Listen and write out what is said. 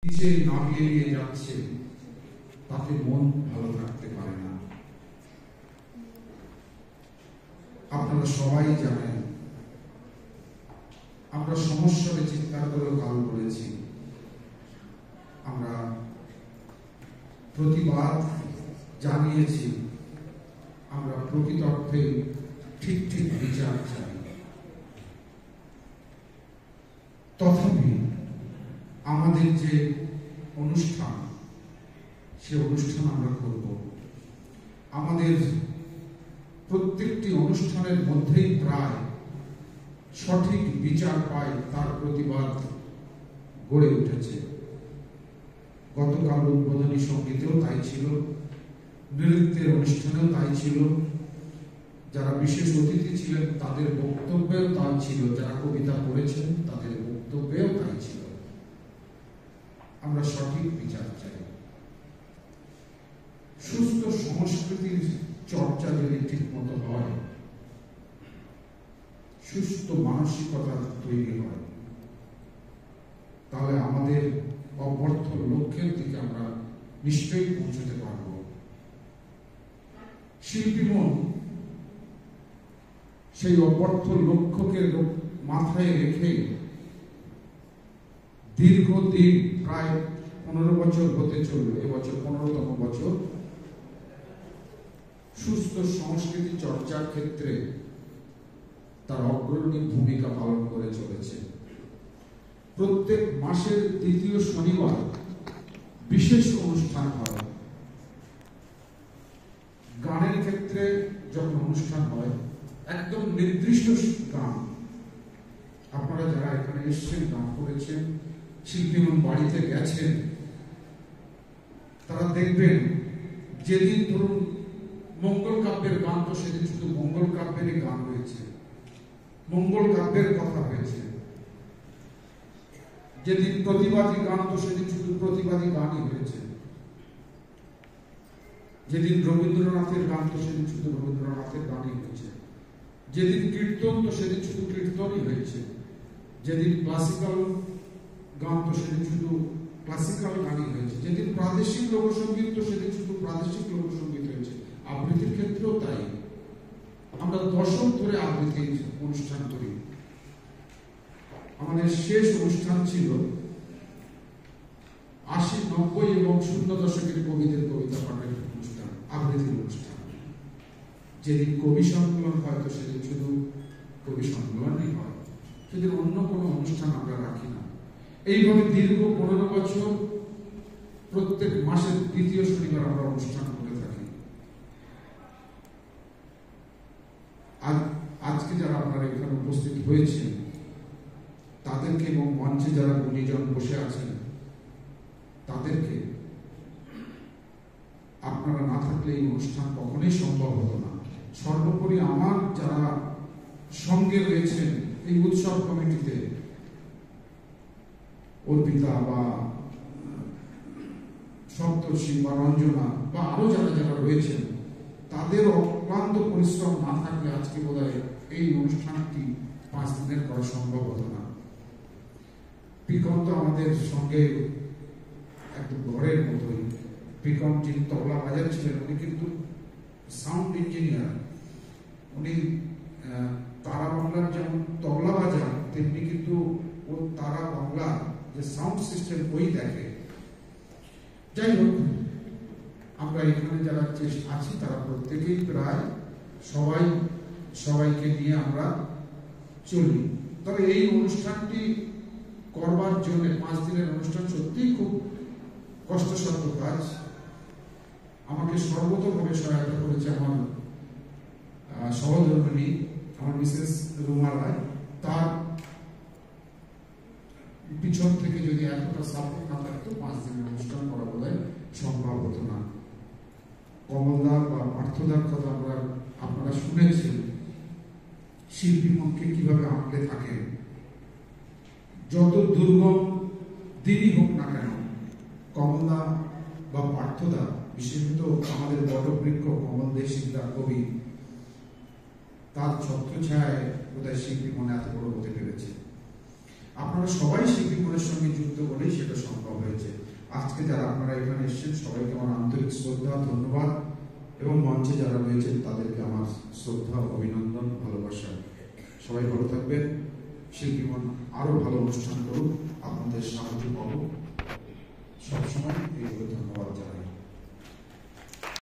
নিচে নামিয়ে নিয়ে যাচ্ছে, তাতে মন ভালো থাকতে পারে না। আপনারা সবাই জানেন, আমরা সমস্যারে চিৎকার করে গাল করেছি, আমরা প্রতিবাদ জানিয়েছি, আমরা প্রকৃত অর্থে ঠিক ঠিক বিচার চাই। তথাপি আমাদের যে অনুষ্ঠান, সে অনুষ্ঠান আমরা করব। আমাদের প্রত্যেকটি অনুষ্ঠানের মধ্যেই প্রায় সঠিক বিচার পায়, তার প্রতিবাদ গড়ে উঠেছে। গতকাল উদ্বোধনী সঙ্গীতেও তাই ছিল, নৃত্যের অনুষ্ঠানেও তাই ছিল, যারা বিশেষ অতিথি ছিলেন তাদের বক্তব্যেও তাই ছিল, যারা কবিতা পড়েছেন তাদের বক্তব্যেও তাই ছিল। আমরা সঠিক বিচার চাই। সুস্থ সংস্কৃতির চর্চা যদি ঠিক মতো হয়, সুস্থ মানসিকতা তৈরি হয়, তাহলে আমাদের অব্যর্থ লক্ষ্যের দিকে আমরা নিশ্চয়ই পৌঁছতে পারব। শিল্পী মন সেই অব্যর্থ লক্ষ্যকে মাথায় রেখে দীর্ঘদিন, প্রায় 15 বছর হতে চলবে, এবছর 15তম বছর, সুস্থ সংস্কৃতি চর্চার ক্ষেত্রে তার অগ্রণী ভূমিকা পালন করে চলেছে। প্রত্যেক মাসের দ্বিতীয় শনিবার বিশেষ অনুষ্ঠান হয়। গানের ক্ষেত্রে যখন অনুষ্ঠান হয়, একদম নির্দিষ্ট গান, আপনারা যারা এখানে এসেছেন, গান করেছেন, শিল্পীমন বাড়িতে গেছেন, তারা দেখবেন যেদিন ধরুন মঙ্গল কাব্যের গান, তো সেদিন শুধু মঙ্গল কাব্যেরই গান হয়েছে, মঙ্গল কাব্যের কথা হয়েছে। যেদিন প্রতিবাদী গান, তো সেদিন শুধু প্রতিবাদী গানই হয়েছে। যেদিন রবীন্দ্রনাথের গান, তো সেদিন শুধু রবীন্দ্রনাথের গানই হয়েছে। যেদিন কীর্তন, তো সেদিন শুধু কীর্তনই হয়েছে। যেদিন ক্লাসিক্যাল গান, তো সেদিন শুধু ক্লাসিক্যাল গানই হয়েছে। যেদিন প্রাদেশিক লোকসঙ্গীত, তো সেদিন শুধু প্রাদেশিক লোকসঙ্গীত হয়েছে। আবৃত্তির ক্ষেত্রেও তাই। আমরা দশক ধরে আবৃত্তির অনুষ্ঠান করি। আমাদের শেষ অনুষ্ঠান ছিল 80, 90 এবং 00 দশকের কবিদের কবিতা পাঠের অনুষ্ঠান, আবৃত্তির অনুষ্ঠান। যেদিন কবি সম্মেলন হয়, তো সেদিন শুধু কবি সম্মেলনই হয়, সেদিন অন্য কোনো অনুষ্ঠান আমরা রাখি না। এইভাবে দীর্ঘ 15 বছর প্রত্যেক মাসের দ্বিতীয় শনিবার আমরা অনুষ্ঠান করে থাকি। আজকে যারা আপনারা এখানে উপস্থিত হয়েছেন, তাদেরকে এবং মঞ্চে যারা গুণীজন বসে আছেন, তাদেরকে আপনারা না থাকলে এই অনুষ্ঠান কখনোই সম্ভব হতো না। সর্বোপরি আমার যারা সঙ্গে রয়েছেন এই উৎসব কমিটিতে, অর্পিতা বা সপ্তর্ষি বা রঞ্জনা বা আরো যারা যারা রয়েছেন, তাদের অক্লান্ত পরিশ্রম না থাকলে আজকে বোধহয় এই অনুষ্ঠানটি 5 দিনের করা সম্ভব হতো না। পিকন তো আমাদের সঙ্গে একদম ঘরের মতোই। পিকন যিনি তবলা বাজাচ্ছিলেন, উনি কিন্তু সাউন্ড ইঞ্জিনিয়ার। উনি তারা বাংলার যেমন তবলা বাজান, তেমনি কিন্তু ও তারা বাংলা যে সাউন্ড সিস্টেম ওই দেখে। যাই হোক, আমরা এখানে যারা আছি তারা প্রত্যেকেই প্রায় সবাইকে নিয়ে আমরা চলি। তবে এই অনুষ্ঠানটি করবার জন্য 5 দিনের অনুষ্ঠান সত্যিই খুব কষ্টসাধ্য কাজ। আমাকে সর্বতভাবে সহায়তা করেছে আমার সহধর্মিণী, আমার মিসেস রুমা রায়। তার পিছন থেকে যদি এতটা সাপোর্ট না থাকতো, 5 দিনের অনুষ্ঠান করা বোধহয় সম্ভব হতো না। কমলদার বা পার্থদার কথা আপনারা শুনেছেন, শিল্পী মনকে কিভাবে আঁকড়ে থাকে। যত দুর্গম দিনই হোক না কেন, কমলদা বা পার্থদা, বিশেষত আমাদের বটবৃক্ষ কমল দে সিকদার কবি, তার ছত্রছায়ায় বোধহয় শিল্পী মন এত বড় হতে পেরেছে। আপনারা সবাই শিল্পী মনের সঙ্গে যুক্ত বলেই সেটা সম্ভব হয়েছে। আজকে যারা আপনারা এখানে এসেছেন সবাইকে আমার আন্তরিক শ্রদ্ধা, ধন্যবাদ, এবং মঞ্চে যারা রয়েছেন তাদেরকে আমার শ্রদ্ধা, অভিনন্দন, ভালোবাসা। সবাই ভালো থাকবেন। শিল্পীগণ আরো ভালো অনুষ্ঠান করুক, আপনাদের সাহায্য পাবো সবসময়। এইভাবে ধন্যবাদ জানাই।